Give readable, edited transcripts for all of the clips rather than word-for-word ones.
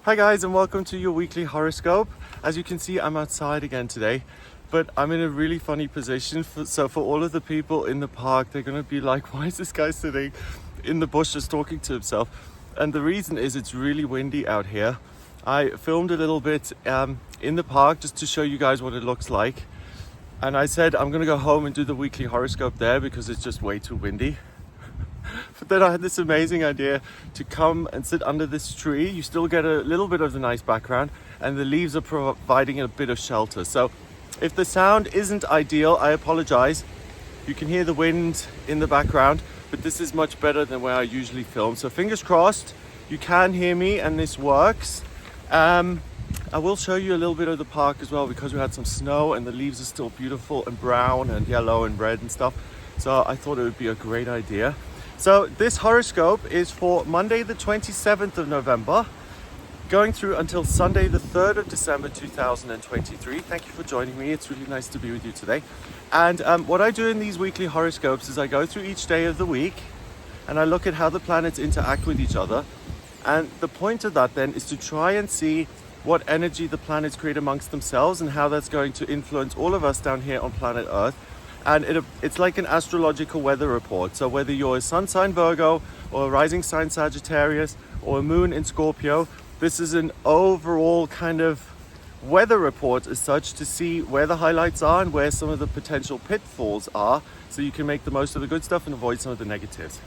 Hi guys, and welcome to your weekly horoscope. As you can see, I'm outside again today, but I'm in a really funny position. So for all of the people in the park, they're gonna be like, why is this guy sitting in the bushes talking to himself? And the reason is it's really windy out here. I filmed a little bit in the park just to show you guys what it looks like. And I said I'm gonna go home and do the weekly horoscope there because it's just way too windy. But then I had this amazing idea to come and sit under this tree. You still get a little bit of the nice background, and the leaves are providing a bit of shelter. So if the sound isn't ideal, I apologize. You can hear the wind in the background, but this is much better than where I usually film. So fingers crossed you can hear me and this works. I will show you a little bit of the park as well, because we had some snow and the leaves are still beautiful and brown and yellow and red and stuff. So I thought it would be a great idea. So this horoscope is for Monday the 27th of November, going through until Sunday the 3rd of December 2023. Thank you for joining me. It's really nice to be with you today. And what I do in these weekly horoscopes is I go through each day of the week and I look at how the planets interact with each other. And the point of that then is to try and see what energy the planets create amongst themselves and how that's going to influence all of us down here on planet Earth. And it's like an astrological weather report. So whether you're a sun sign Virgo or a rising sign Sagittarius or a moon in Scorpio, this is an overall kind of weather report as such, to see where the highlights are and where some of the potential pitfalls are, so you can make the most of the good stuff and avoid some of the negatives.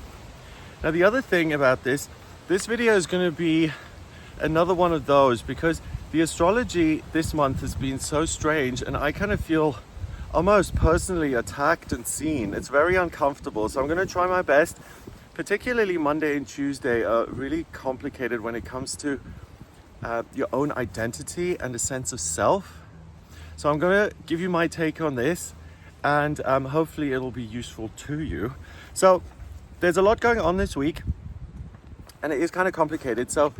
Now the other thing about this video is going to be another one of those, because the astrology this month has been so strange and I kind of feel almost personally attacked and seen. It's very uncomfortable. So I'm going to try my best. Particularly Monday and Tuesday are really complicated when it comes to your own identity and a sense of self. So I'm going to give you my take on this, and hopefully it'll be useful to you. So there's a lot going on this week and it is kind of complicated. So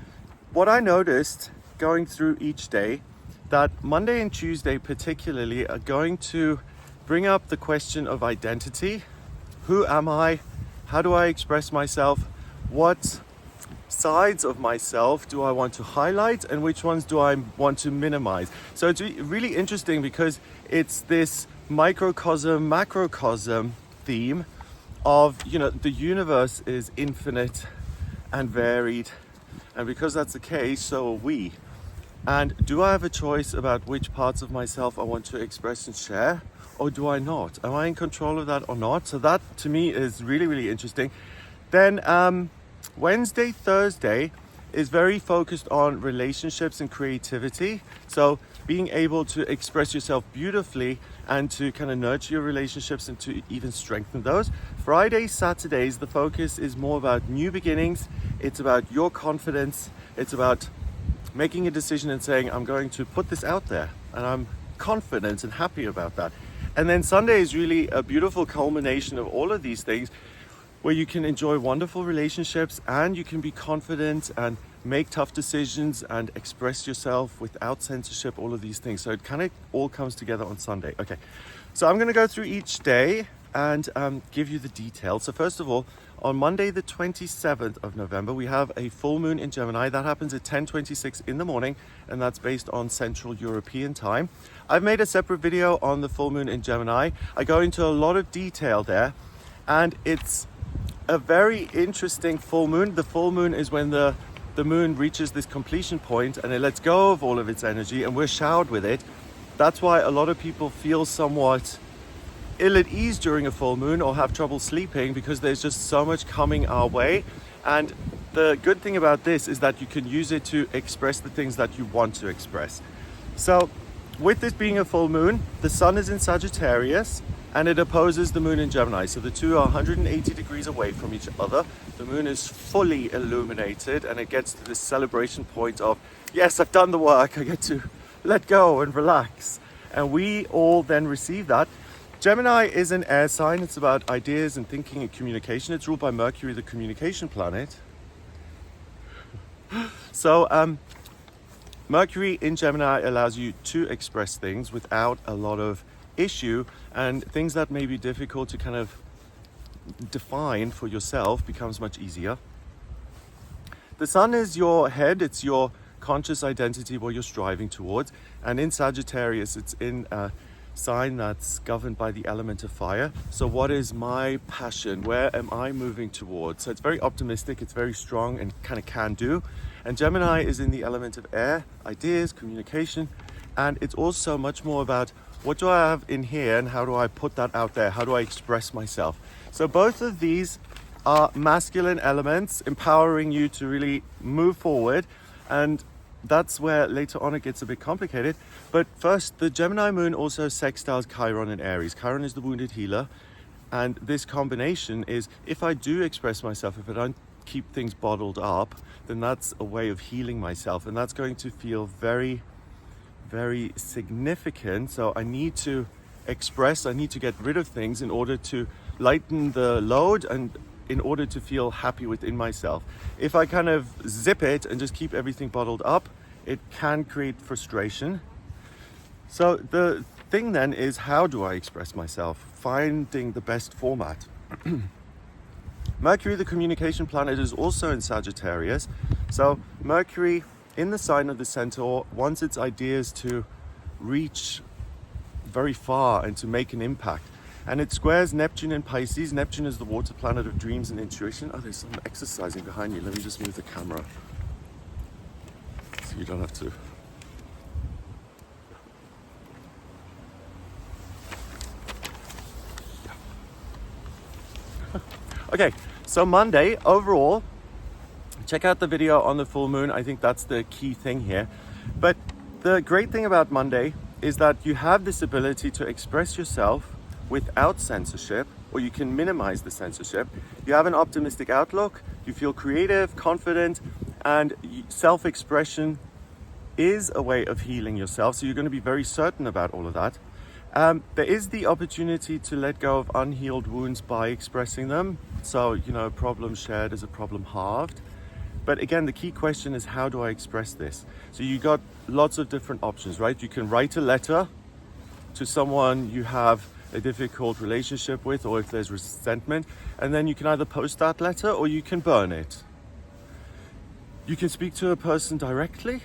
what I noticed going through each day, that Monday and Tuesday particularly are going to bring up the question of identity. Who am I? How do I express myself? What sides of myself do I want to highlight and which ones do I want to minimize? So it's really interesting because it's this microcosm, macrocosm theme of, the universe is infinite and varied. And because that's the case, so are we. And do I have a choice about which parts of myself I want to express and share, or do I not? Am I in control of that or not? So that to me is really, really interesting. Then Wednesday, Thursday is very focused on relationships and creativity. So being able to express yourself beautifully and to kind of nurture your relationships and to even strengthen those. Friday, Saturdays, the focus is more about new beginnings. It's about your confidence. It's about making a decision and saying, I'm going to put this out there, and I'm confident and happy about that. And then Sunday is really a beautiful culmination of all of these things, where you can enjoy wonderful relationships and you can be confident and make tough decisions and express yourself without censorship, all of these things. So it kind of all comes together on Sunday. Okay, so I'm going to go through each day and give you the details. So first of all, on Monday the 27th of November, we have a full moon in Gemini. That happens at 10:26 in the morning, and that's based on Central European time. I've made a separate video on the full moon in Gemini. I go into a lot of detail there, and it's a very interesting full moon. The full moon is when the moon reaches this completion point and it lets go of all of its energy, and we're showered with it. That's why a lot of people feel somewhat ill at ease during a full moon or have trouble sleeping, because there's just so much coming our way. And the good thing about this is that you can use it to express the things that you want to express. So with this being a full moon, the sun is in Sagittarius and it opposes the moon in Gemini. So the two are 180 degrees away from each other. The moon is fully illuminated and it gets to this celebration point of, yes, I've done the work. I get to let go and relax. And we all then receive that. Gemini is an air sign. It's about ideas and thinking and communication. It's ruled by Mercury, the communication planet. So Mercury in Gemini allows you to express things without a lot of issue, and things that may be difficult to kind of define for yourself becomes much easier. The sun is your head. It's your conscious identity, what you're striving towards. And in Sagittarius, it's in a sign that's governed by the element of fire. So what is my passion? Where am I moving towards? So it's very optimistic, it's very strong and kind of can do. And Gemini is in the element of air, ideas, communication. And it's also much more about what do I have in here and how do I put that out there? How do I express myself? So both of these are masculine elements empowering you to really move forward. And that's where later on it gets a bit complicated. But first, the Gemini moon also sextiles Chiron in Aries. Chiron is the wounded healer. And this combination is, if I do express myself, if I don't keep things bottled up, then that's a way of healing myself. And that's going to feel very, very significant. So I need to express, I need to get rid of things in order to lighten the load and in order to feel happy within myself. If I kind of zip it and just keep everything bottled up, it can create frustration. So the thing then is, how do I express myself? Finding the best format. Mercury, the communication planet, is also in Sagittarius. So Mercury in the sign of the Centaur wants its ideas to reach very far and to make an impact. And it squares Neptune in Pisces. Neptune is the water planet of dreams and intuition. Oh, there's someone exercising behind you. Let me just move the camera so you don't have to. Yeah. Okay, so Monday, overall, check out the video on the full moon. I think that's the key thing here. But the great thing about Monday is that you have this ability to express yourself without censorship, or you can minimize the censorship. You have an optimistic outlook, you feel creative, confident, and self-expression is a way of healing yourself. So you're going to be very certain about all of that. There is the opportunity to let go of unhealed wounds by expressing them. So, you know, a problem shared is a problem halved. But again, the key question is, how do I express this? So you got lots of different options, right? You can write a letter to someone you have a difficult relationship with, or if there's resentment, and then you can either post that letter or you can burn it. You can speak to a person directly,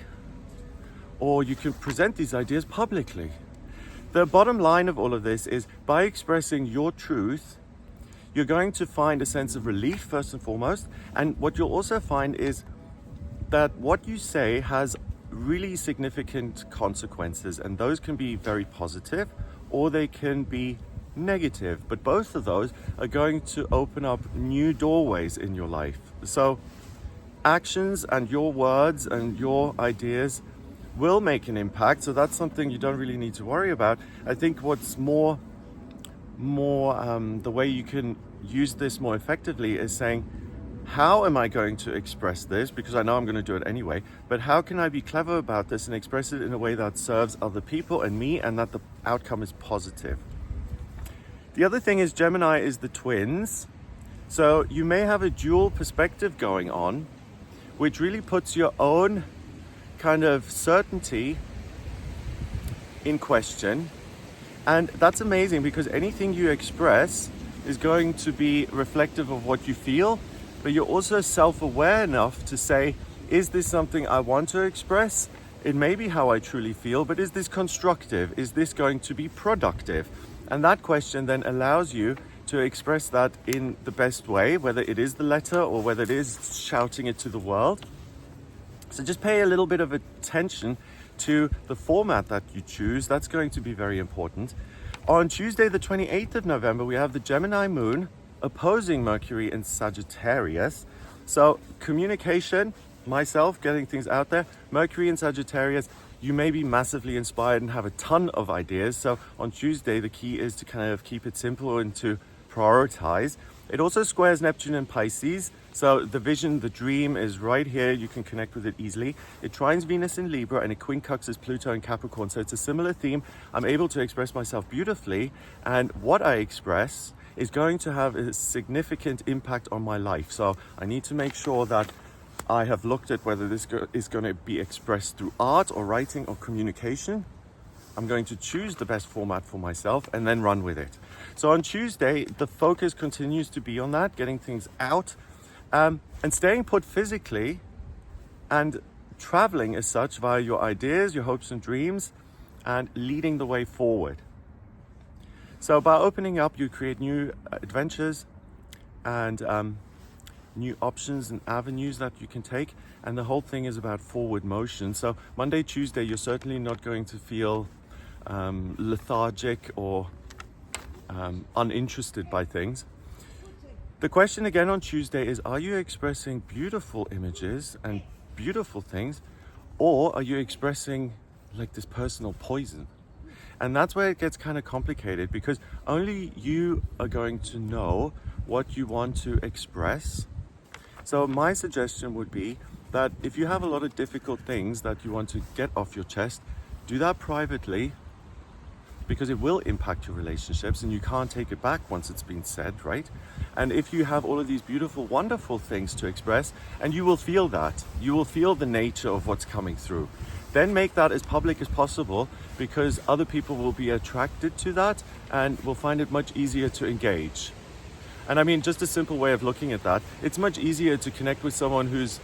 or you can present these ideas publicly. The bottom line of all of this is, by expressing your truth, you're going to find a sense of relief first and foremost. And what you'll also find is that what you say has really significant consequences, and those can be very positive or they can be negative. But both of those are going to open up new doorways in your life. So actions and your words and your ideas will make an impact. So that's something you don't really need to worry about. I think what's more the way you can use this more effectively is saying, how am I going to express this? Because I know I'm going to do it anyway, but how can I be clever about this and express it in a way that serves other people and me, and that the outcome is positive? The other thing is, Gemini is the twins. So you may have a dual perspective going on, which really puts your own kind of certainty in question. And that's amazing, because anything you express is going to be reflective of what you feel, but you're also self-aware enough to say, is this something I want to express? It may be how I truly feel, but is this constructive? Is this going to be productive? And that question then allows you to express that in the best way, whether it is the letter or whether it is shouting it to the world. So just pay a little bit of attention to the format that you choose. That's going to be very important. On Tuesday, the 28th of November, we have the Gemini moon opposing Mercury in Sagittarius. So communication, myself, getting things out there. Mercury in Sagittarius, you may be massively inspired and have a ton of ideas. So on Tuesday, the key is to kind of keep it simple and to prioritize. It also squares Neptune in Pisces. So the vision, the dream is right here. You can connect with it easily. It trines Venus in Libra and it quincunxes Pluto in Capricorn. So it's a similar theme. I'm able to express myself beautifully, and what I express is going to have a significant impact on my life. So I need to make sure that I have looked at whether this is going to be expressed through art or writing or communication. I'm going to choose the best format for myself and then run with it. So on Tuesday, the focus continues to be on that, getting things out, and staying put physically and traveling as such via your ideas, your hopes and dreams, and leading the way forward. So by opening up, you create new adventures and new options and avenues that you can take. And the whole thing is about forward motion. So Monday, Tuesday, you're certainly not going to feel lethargic or uninterested by things. The question again on Tuesday is, are you expressing beautiful images and beautiful things, or are you expressing like this personal poison? And that's where it gets kind of complicated, because only you are going to know what you want to express. So my suggestion would be that if you have a lot of difficult things that you want to get off your chest, do that privately, because it will impact your relationships and you can't take it back once it's been said, right? And if you have all of these beautiful, wonderful things to express, and you will feel that, you will feel the nature of what's coming through, then make that as public as possible, because other people will be attracted to that and will find it much easier to engage. And I mean, just a simple way of looking at that, it's much easier to connect with someone who's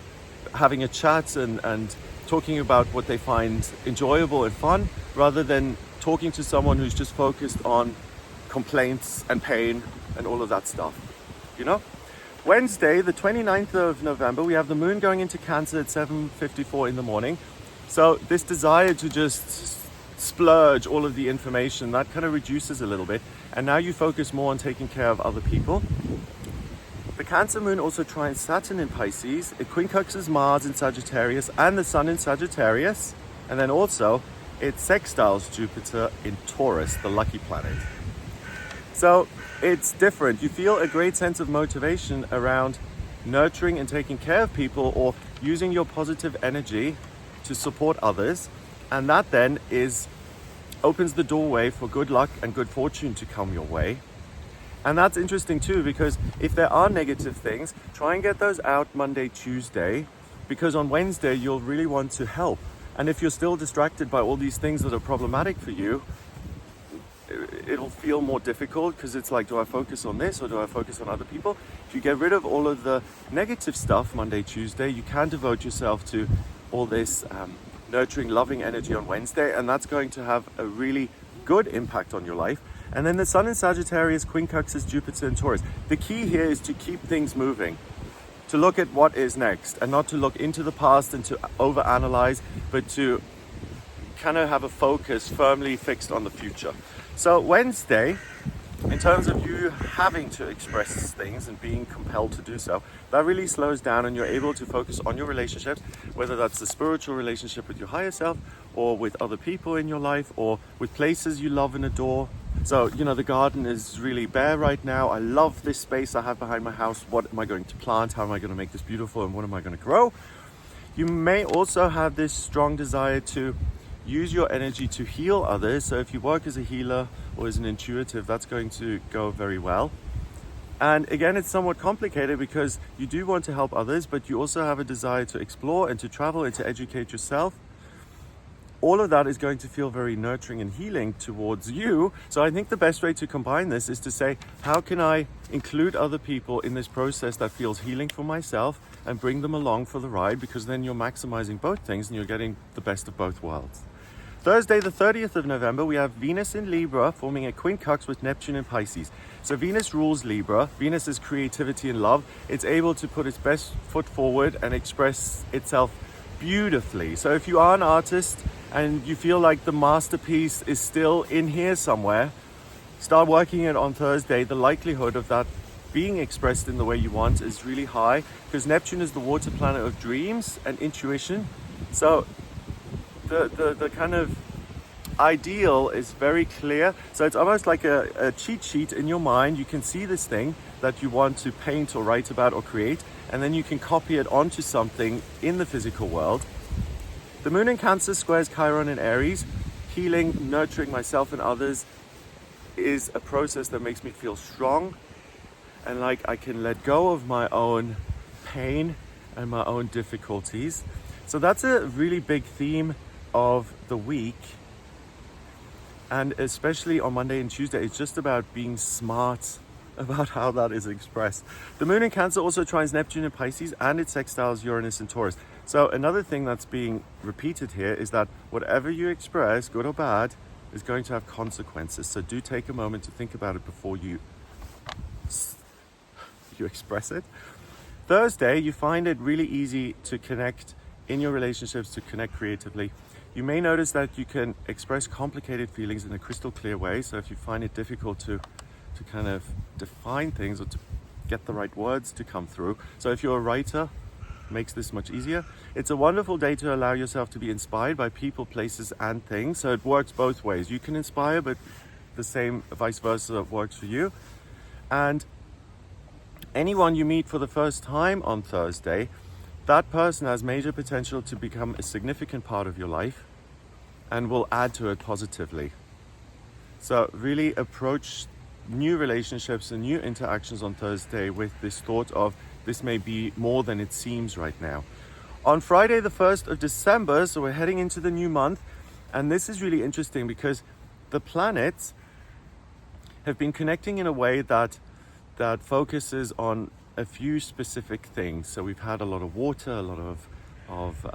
having a chat and talking about what they find enjoyable and fun, rather than talking to someone who's just focused on complaints and pain and all of that stuff, you know? Wednesday, the 29th of November, we have the moon going into Cancer at 7:54 in the morning. So this desire to just splurge all of the information, that kind of reduces a little bit. And now you focus more on taking care of other people. The Cancer moon also trines Saturn in Pisces. It quincunxes Mars in Sagittarius and the Sun in Sagittarius. And then also it sextiles Jupiter in Taurus, the lucky planet. So it's different. You feel a great sense of motivation around nurturing and taking care of people, or using your positive energy to support others. And that then opens the doorway for good luck and good fortune to come your way. And that's interesting too, because if there are negative things, try and get those out Monday, Tuesday, because on Wednesday you'll really want to help. And if you're still distracted by all these things that are problematic for you, it'll feel more difficult, because it's like, do I focus on this or do I focus on other people? If you get rid of all of the negative stuff Monday, Tuesday, you can devote yourself to all this nurturing, loving energy on Wednesday, and that's going to have a really good impact on your life. And then the Sun in Sagittarius quincunxes Jupiter and Taurus. The key here is to keep things moving, to look at what is next, and not to look into the past and to overanalyze, but to kind of have a focus firmly fixed on the future. So Wednesday, in terms of you having to express things and being compelled to do so, that really slows down and you're able to focus on your relationships, whether that's the spiritual relationship with your higher self, or with other people in your life, or with places you love and adore. So, you know, the garden is really bare right now. I love this space I have behind my house. What am I going to plant? How am I going to make this beautiful? And what am I going to grow? You may also have this strong desire to use your energy to heal others. So if you work as a healer or as an intuitive, that's going to go very well. And again, it's somewhat complicated, because you do want to help others, but you also have a desire to explore and to travel and to educate yourself. All of that is going to feel very nurturing and healing towards you. So I think the best way to combine this is to say, how can I include other people in this process that feels healing for myself, and bring them along for the ride, because then you're maximizing both things and you're getting the best of both worlds. Thursday, the 30th of November, we have Venus in Libra forming a quincunx with Neptune in Pisces. So Venus rules Libra. Venus is creativity and love. It's able to put its best foot forward and express itself beautifully. So if you are an artist and you feel like the masterpiece is still in here somewhere, start working it on Thursday. The likelihood of that being expressed in the way you want is really high, because Neptune is the water planet of dreams and intuition. So the kind of ideal is very clear. So it's almost like a cheat sheet in your mind. You can see this thing that you want to paint or write about or create, and then you can copy it onto something in the physical world. The moon in Cancer squares Chiron in Aries. Healing, nurturing myself and others is a process that makes me feel strong, and like I can let go of my own pain and my own difficulties. So that's a really big theme of the week. And especially on Monday and Tuesday, it's just about being smart about how that is expressed. The moon in Cancer also trines Neptune in Pisces, and it sextiles Uranus in Taurus. So another thing that's being repeated here is that whatever you express, good or bad, is going to have consequences. So do take a moment to think about it before you express it. Thursday, you find it really easy to connect in your relationships, to connect creatively. You may notice that you can express complicated feelings in a crystal clear way. So if you find it difficult to kind of define things or to get the right words to come through. So if you're a writer, makes this much easier. It's a wonderful day to allow yourself to be inspired by people, places, and things. So it works both ways. You can inspire, but the same vice versa works for you. And anyone you meet for the first time on Thursday, that person has major potential to become a significant part of your life and will add to it positively. So really approach new relationships and new interactions on Thursday with this thought of this may be more than it seems right now. On Friday, the 1st of December, so we're heading into the new month, and this is really interesting because the planets have been connecting in a way that focuses on a few specific things. So we've had a lot of water, a lot of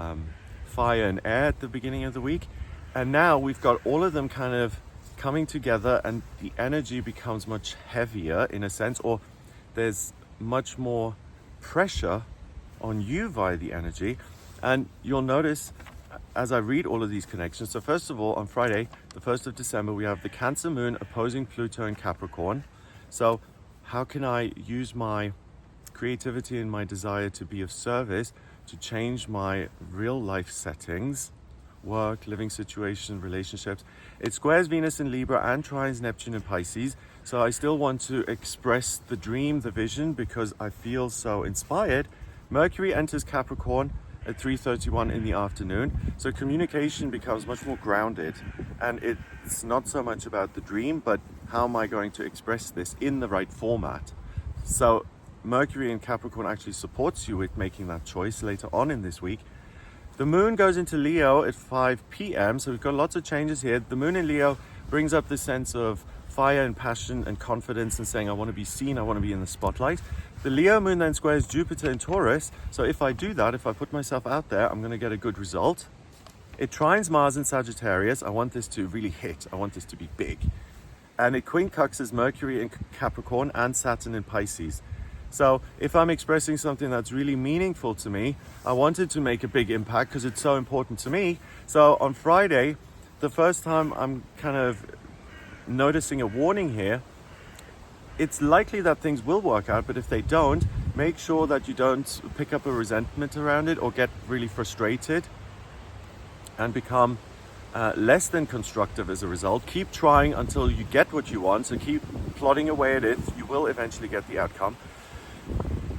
fire and air at the beginning of the week, and now we've got all of them kind of coming together, and the energy becomes much heavier in a sense, or there's much more pressure on you via the energy. And you'll notice as I read all of these connections. So first of all, on Friday, the 1st of December, we have the Cancer moon opposing Pluto in Capricorn. So how can I use my creativity and my desire to be of service to change my real life settings, work, living situation, relationships? It squares Venus in Libra and trines Neptune in Pisces. So I still want to express the dream, the vision, because I feel so inspired. Mercury enters Capricorn at 3:31 in the afternoon. So communication becomes much more grounded, and it's not so much about the dream, but how am I going to express this in the right format? So Mercury in Capricorn actually supports you with making that choice later on in this week. The moon goes into Leo at 5 p.m. So we've got lots of changes here. The moon in Leo brings up the sense of fire and passion and confidence and saying, I want to be seen, I want to be in the spotlight. The Leo moon then squares Jupiter in Taurus. So if I do that, if I put myself out there, I'm going to get a good result. It trines Mars in Sagittarius. I want this to really hit. I want this to be big. And it quincunxes Mercury in Capricorn and Saturn in Pisces. So if I'm expressing something that's really meaningful to me, I want it to make a big impact because it's so important to me. So on Friday, the first time I'm kind of noticing a warning here, it's likely that things will work out, but if they don't, make sure that you don't pick up a resentment around it or get really frustrated and become less than constructive as a result. Keep trying until you get what you want, so keep plodding away at it. You will eventually get the outcome.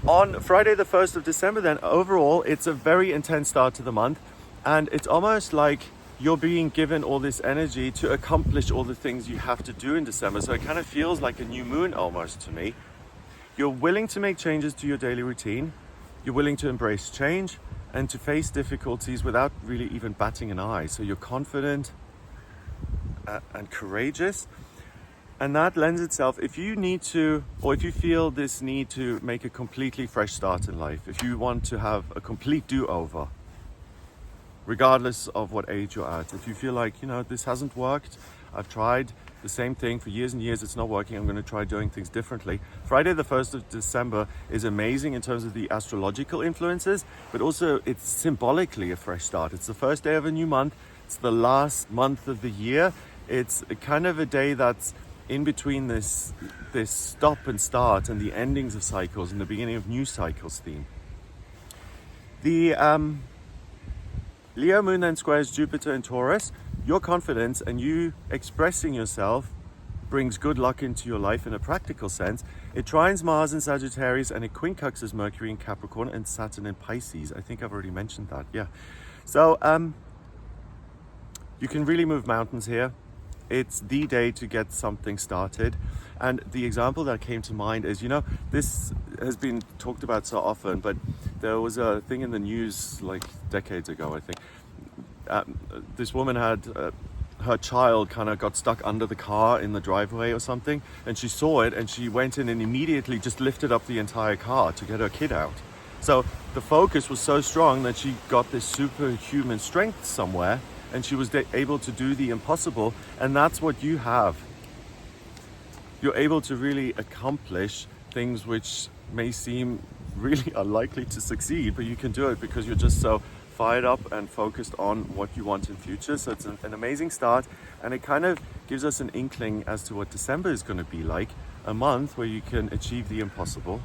On Friday the 1st of December then, overall, it's a very intense start to the month, and it's almost like you're being given all this energy to accomplish all the things you have to do in December. So it kind of feels like a new moon almost to me. You're willing to make changes to your daily routine. You're willing to embrace change and to face difficulties without really even batting an eye. So you're confident and courageous. And that lends itself, if you need to, or if you feel this need to make a completely fresh start in life, if you want to have a complete do-over, regardless of what age you're at, if you feel like, this hasn't worked, I've tried the same thing for years and years, it's not working, I'm going to try doing things differently. Friday the 1st of December is amazing in terms of the astrological influences, but also it's symbolically a fresh start. It's the first day of a new month, it's the last month of the year. It's kind of a day that's in between this stop and start and the endings of cycles and the beginning of new cycles theme. The Leo moon then squares Jupiter in Taurus. Your confidence and you expressing yourself brings good luck into your life in a practical sense. It trines Mars in Sagittarius and it quincunxes Mercury in Capricorn and Saturn in Pisces. I think I've already mentioned that, yeah. So you can really move mountains here. It's the day to get something started. And the example that came to mind is, this has been talked about so often, but there was a thing in the news like decades ago, I think. This woman had her child kind of got stuck under the car in the driveway or something, and she saw it and she went in and immediately just lifted up the entire car to get her kid out. So the focus was so strong that she got this superhuman strength somewhere, and she was able to do the impossible. And that's what you have. You're able to really accomplish things which may seem really unlikely to succeed, but you can do it because you're just so fired up and focused on what you want in future. So it's an amazing start, and it kind of gives us an inkling as to what December is going to be like, a month where you can achieve the impossible.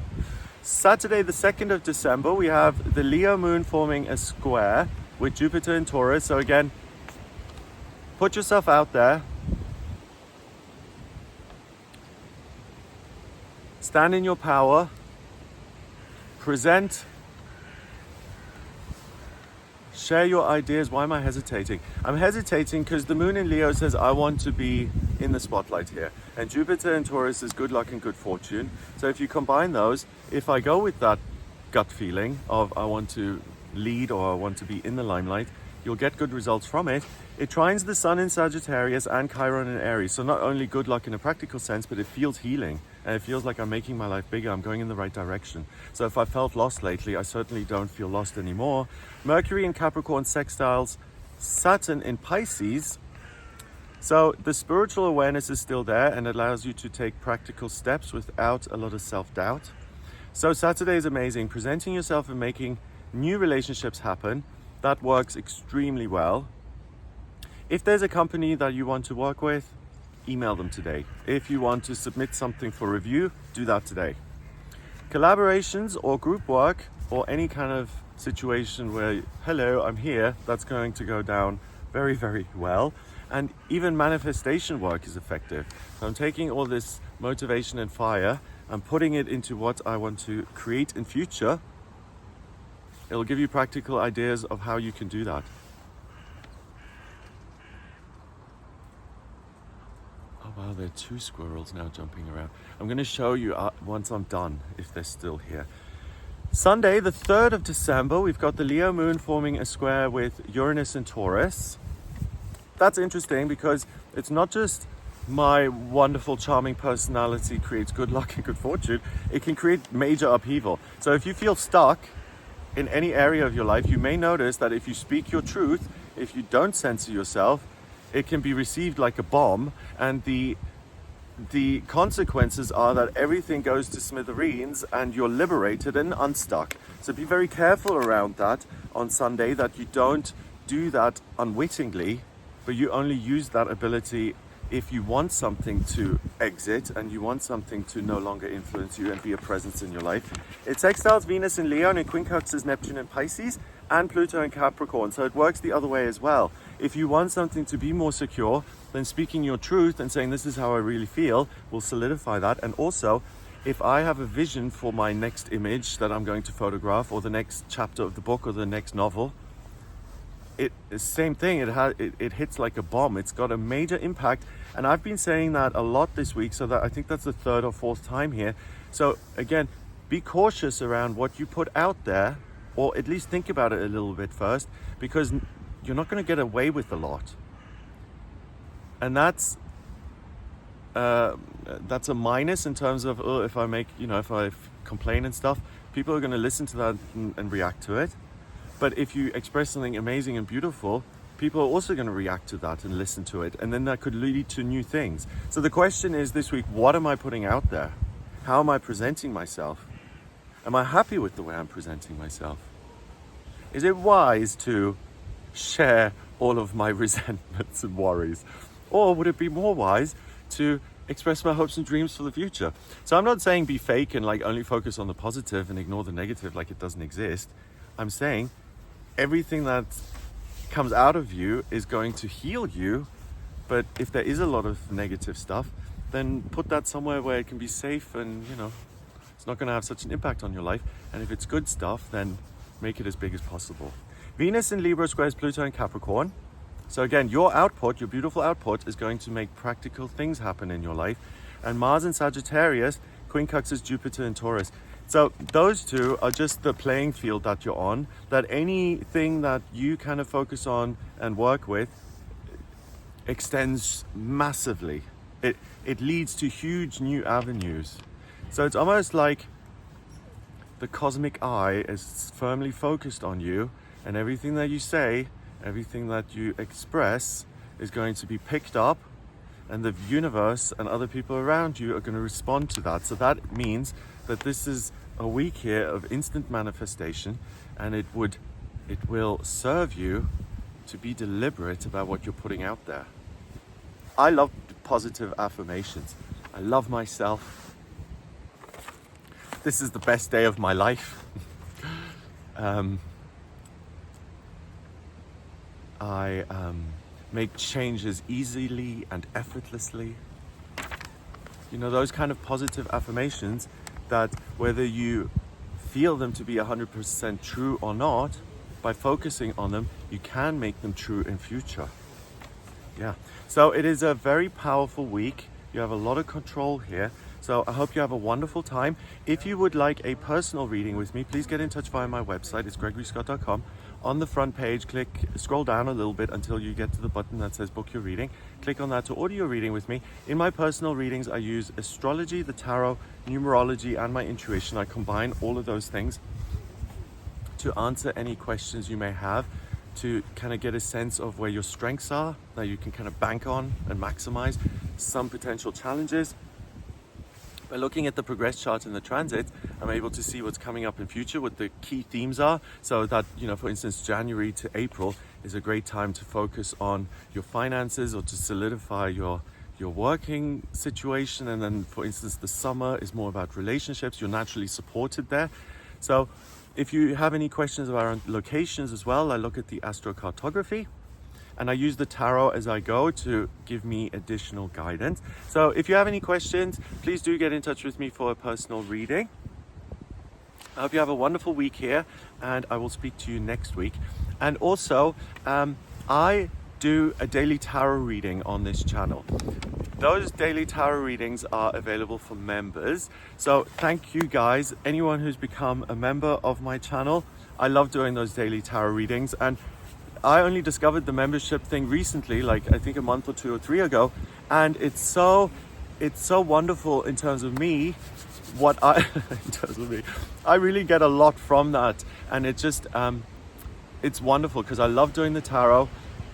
Saturday, the 2nd of December, we have the Leo moon forming a square with Jupiter in Taurus. So again, put yourself out there. Stand in your power. Present. Share your ideas. Why am I hesitating? I'm hesitating because the moon in Leo says I want to be in the spotlight here. And Jupiter in Taurus is good luck and good fortune. So if you combine those, if I go with that gut feeling of I want to lead or I want to be in the limelight, you'll get good results from it. It trines the sun in Sagittarius and Chiron in Aries. So not only good luck in a practical sense, but it feels healing. And it feels like I'm making my life bigger. I'm going in the right direction. So if I felt lost lately, I certainly don't feel lost anymore. Mercury in Capricorn sextiles Saturn in Pisces. So the spiritual awareness is still there and allows you to take practical steps without a lot of self-doubt. So Saturday is amazing. Presenting yourself and making new relationships happen. That works extremely well. If there's a company that you want to work with, email them today. If you want to submit something for review, do that today. Collaborations or group work or any kind of situation where, hello, I'm here, that's going to go down very, very well. And even manifestation work is effective. So I'm taking all this motivation and fire and putting it into what I want to create in future. It'll give you practical ideas of how you can do that. Oh wow, there are 2 squirrels now jumping around. I'm going to show you once I'm done, if they're still here. Sunday, the 3rd of December, we've got the Leo moon forming a square with Uranus and Taurus. That's interesting because it's not just my wonderful, charming personality creates good luck and good fortune. It can create major upheaval. So if you feel stuck in any area of your life, you may notice that if you speak your truth, if you don't censor yourself, it can be received like a bomb, and the consequences are that everything goes to smithereens and you're liberated and unstuck. So be very careful around that on Sunday, that you don't do that unwittingly, but you only use that ability if you want something to exit and you want something to no longer influence you and be a presence in your life. It sextiles Venus in Leo and it quincunxes Neptune in Pisces and Pluto in Capricorn. So it works the other way as well. If you want something to be more secure, then speaking your truth and saying this is how I really feel will solidify that. And also, if I have a vision for my next image that I'm going to photograph, or the next chapter of the book, or the next novel, it's the same thing. It hits like a bomb. It's got a major impact. And I've been saying that a lot this week, so that I think that's the 3rd or 4th time here. So again, be cautious around what you put out there, or at least think about it a little bit first, because you're not going to get away with a lot. And that's a minus in terms of, if I complain and stuff, people are going to listen to that and react to it. But if you express something amazing and beautiful, people are also going to react to that and listen to it. And then that could lead to new things. So the question is this week, what am I putting out there? How am I presenting myself? Am I happy with the way I'm presenting myself? Is it wise to share all of my resentments and worries? Or would it be more wise to express my hopes and dreams for the future? So I'm not saying be fake and like only focus on the positive and ignore the negative like it doesn't exist. I'm saying everything that comes out of you is going to heal you, but if there is a lot of negative stuff, then put that somewhere where it can be safe and, it's not going to have such an impact on your life. And if it's good stuff, then make it as big as possible. Venus in Libra squares Pluto in Capricorn. So again, your output, your beautiful output, is going to make practical things happen in your life. And Mars in Sagittarius quincunxes Jupiter in Taurus. So those two are just the playing field that you're on, that anything that you kind of focus on and work with extends massively. It leads to huge new avenues. So it's almost like the cosmic eye is firmly focused on you, and everything that you say, everything that you express is going to be picked up, and the universe and other people around you are going to respond to that. So that means that this is a week here of instant manifestation, and it will serve you to be deliberate about what you're putting out there. I love positive affirmations. I love myself. This is the best day of my life. I make changes easily and effortlessly. You know, those kind of positive affirmations that whether you feel them to be 100% true or not, by focusing on them, you can make them true in future. Yeah, so it is a very powerful week. You have a lot of control here. So I hope you have a wonderful time. If you would like a personal reading with me, please get in touch via my website. It's gregoryscott.com. On the front page, scroll down a little bit until you get to the button that says book your reading. Click on that to order your reading with me. In my personal readings, I use astrology, the tarot, numerology, and my intuition. I combine all of those things to answer any questions you may have, to kind of get a sense of where your strengths are, that you can kind of bank on and maximize some potential challenges. By looking at the progress chart and the transit, I'm able to see what's coming up in future, what the key themes are. So that, you know, for instance, January to April is a great time to focus on your finances or to solidify your working situation. And then, for instance, the summer is more about relationships. You're naturally supported there. So if you have any questions about locations as well, I look at the astrocartography. And I use the tarot as I go to give me additional guidance. So if you have any questions, please do get in touch with me for a personal reading. I hope you have a wonderful week here, and I will speak to you next week. And also, I do a daily tarot reading on this channel. Those daily tarot readings are available for members. So thank you guys, anyone who's become a member of my channel. I love doing those daily tarot readings, and I only discovered the membership thing recently, like I think a month or 2 or 3 ago, and it's so wonderful in terms of me. I really get a lot from that, and it just it's wonderful because I love doing the tarot,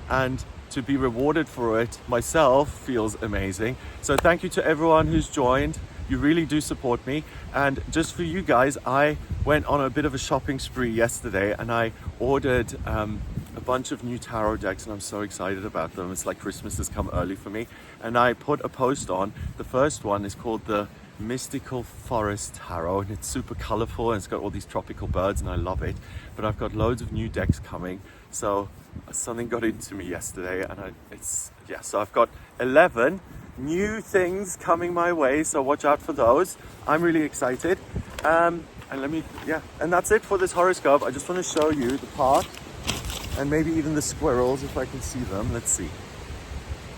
and to be rewarded for it myself feels amazing. So thank you to everyone who's joined. You really do support me. And just for you guys, I went on a bit of a shopping spree yesterday, and I ordered a bunch of new tarot decks, and I'm so excited about them. It's like Christmas has come early for me. And I put a post on. The first one is called the Mystical Forest Tarot, and it's super colorful, and it's got all these tropical birds, and I love it. But I've got loads of new decks coming. So something got into me yesterday, and so I've got 11 new things coming my way, so watch out for those. I'm really excited. And that's it for this horoscope. I just want to show you the park and maybe even the squirrels if I can see them. Let's see.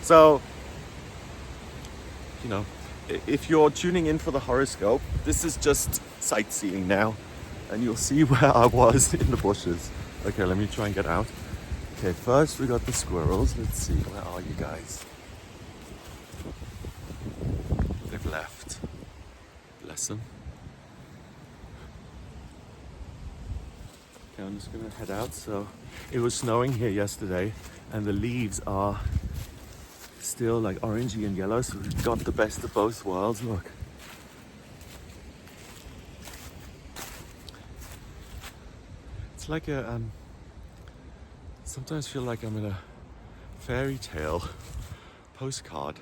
So, you know, if you're tuning in for the horoscope, this is just sightseeing now, and you'll see where I was in the bushes. Okay, let me try and get out. Okay, first we got the squirrels. Let's see, where are you guys? They've left. Bless them. Okay, I'm just gonna head out. So it was snowing here yesterday, and the leaves are still like orangey and yellow, so we've got the best of both worlds. Look. It's like a sometimes feel like I'm in a fairy tale postcard.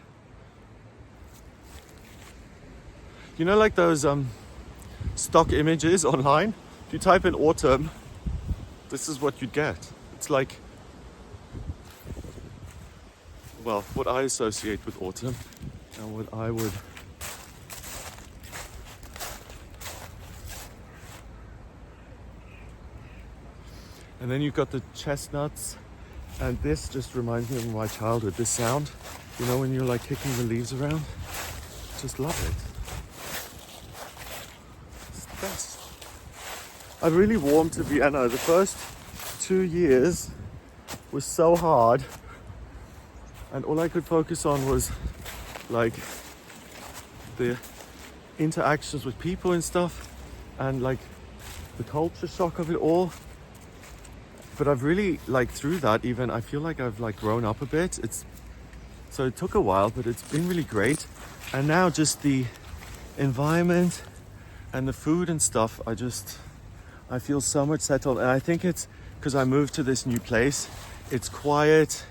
You know, like those stock images online? If you type in autumn, this is what you'd get. It's like, well, what I associate with autumn and what I would and then you've got the chestnuts, and this just reminds me of my childhood, this sound, you know, when you're like kicking the leaves around. Just love it. It's the best. I've really warmed to Vienna. The first 2 years was so hard, and all I could focus on was like the interactions with people and stuff, and like the culture shock of it all. But I've really, like, through that even, I feel like I've like grown up a bit. So it took a while, but it's been really great. And now just the environment and the food and stuff, I feel so much settled. And I think it's because I moved to this new place. It's quiet,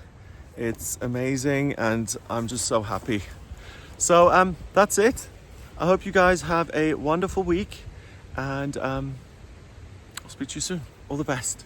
it's amazing, and I'm just so happy. So that's it. I hope you guys have a wonderful week, and I'll speak to you soon. All the best.